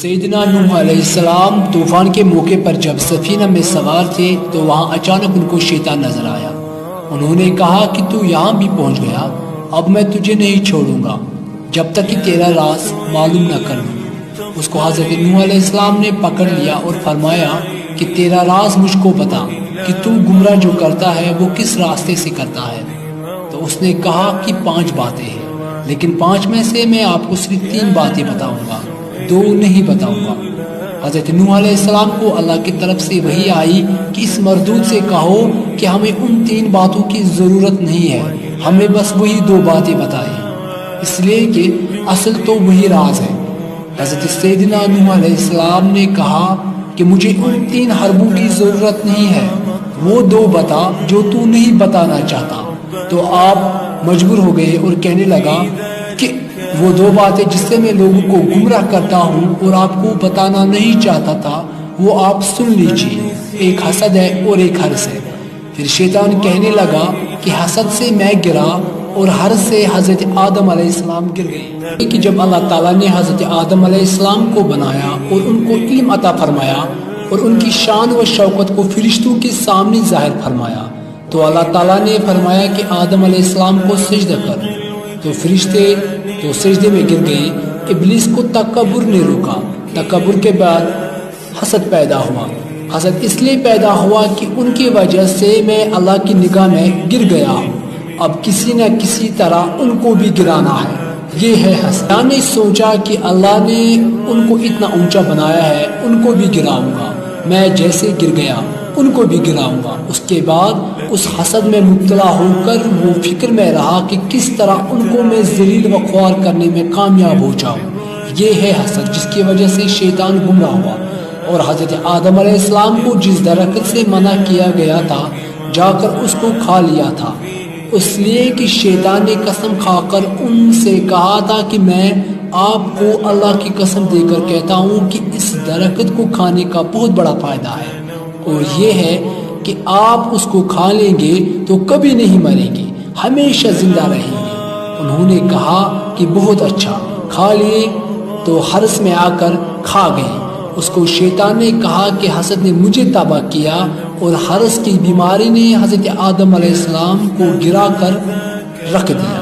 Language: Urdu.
سیدنا نوح علیہ السلام طوفان کے موقع پر جب سفینہ میں سوار تھے تو وہاں اچانک ان کو شیطان نظر آیا۔ انہوں نے کہا کہ تو یہاں بھی پہنچ گیا، اب میں تجھے نہیں چھوڑوں گا جب تک کہ تیرا راز معلوم نہ کر لوں۔ اس کو حضرت نوح علیہ السلام نے پکڑ لیا اور فرمایا کہ تیرا راز مجھ کو بتا کہ تو گمراہ جو کرتا ہے وہ کس راستے سے کرتا ہے۔ تو اس نے کہا کہ 5 باتیں ہیں، لیکن 5 میں سے میں آپ کو صرف 3 باتیں بتاؤں گا، 2 نہیں بتاؤں گا۔ حضرت نوح علیہ السلام کو اللہ کی طرف سے وحی آئی کہ اس مردود سے کہو کہ ہمیں ان 3 باتوں کی ضرورت نہیں ہے، ہمیں بس وہی 2 باتیں بتائیں، اس لیے کہ اصل تو وہی راز ہے۔ حضرت سیدنا نوح علیہ السلام نے کہا کہ مجھے ان 3 حربوں کی ضرورت نہیں ہے، وہ 2 بتا جو تو نہیں بتانا چاہتا۔ تو آپ مجبور ہو گئے اور کہنے لگا کہ وہ 2 باتیں جس سے میں لوگوں کو گمراہ کرتا ہوں اور آپ کو بتانا نہیں چاہتا تھا وہ آپ سن لیجیے، ایک حسد ہے اور ایک حرص ہے۔ پھر شیطان کہنے لگا کہ حسد سے میں گرا اور حرص سے حضرت آدم علیہ السلام گر گئے۔ کہ جب اللہ تعالیٰ نے حضرت آدم علیہ السلام کو بنایا اور ان کو علم عطا فرمایا اور ان کی شان و شوکت کو فرشتوں کے سامنے ظاہر فرمایا تو اللہ تعالیٰ نے فرمایا کہ آدم علیہ السلام کو سجدہ کر، تو فرشتے تو سجدے میں گر گئے۔ ابلیس کو تکبر نے روکا، تکبر کے بعد حسد پیدا ہوا۔ حسد اس لیے پیدا ہوا کہ ان کی وجہ سے میں اللہ کی نگاہ میں گر گیا ہوں، اب کسی نہ کسی طرح ان کو بھی گرانا ہے، یہ ہے حسد۔ میں نے سوچا کہ اللہ نے ان کو اتنا اونچا بنایا ہے، ان کو بھی گراؤں گا، میں جیسے گر گیا ان کو بھی گراؤں گا۔ اس کے بعد اس حسد میں مبتلا ہو کر وہ فکر میں رہا کہ کس طرح ان کو میں ذلیل و خوار کرنے میں کامیاب ہو جاؤں، یہ ہے حسد جس کی وجہ سے شیطان گمراہ ہوا اور حضرت آدم علیہ السلام کو جس درخت سے منع کیا گیا تھا جا کر اس کو کھا لیا تھا، اس لیے کہ شیطان نے قسم کھا کر ان سے کہا تھا کہ میں آپ کو اللہ کی قسم دے کر کہتا ہوں کہ اس درخت کو کھانے کا بہت بڑا فائدہ ہے، اور یہ ہے کہ آپ اس کو کھا لیں گے تو کبھی نہیں مریں گے، ہمیشہ زندہ رہیں گے۔ انہوں نے کہا کہ بہت اچھا، کھا لیے تو حرص میں آ کر کھا گئے۔ اس کو شیطان نے کہا کہ حسد نے مجھے تباہ کیا اور حرص کی بیماری نے حضرت آدم علیہ السلام کو گرا کر رکھ دیا۔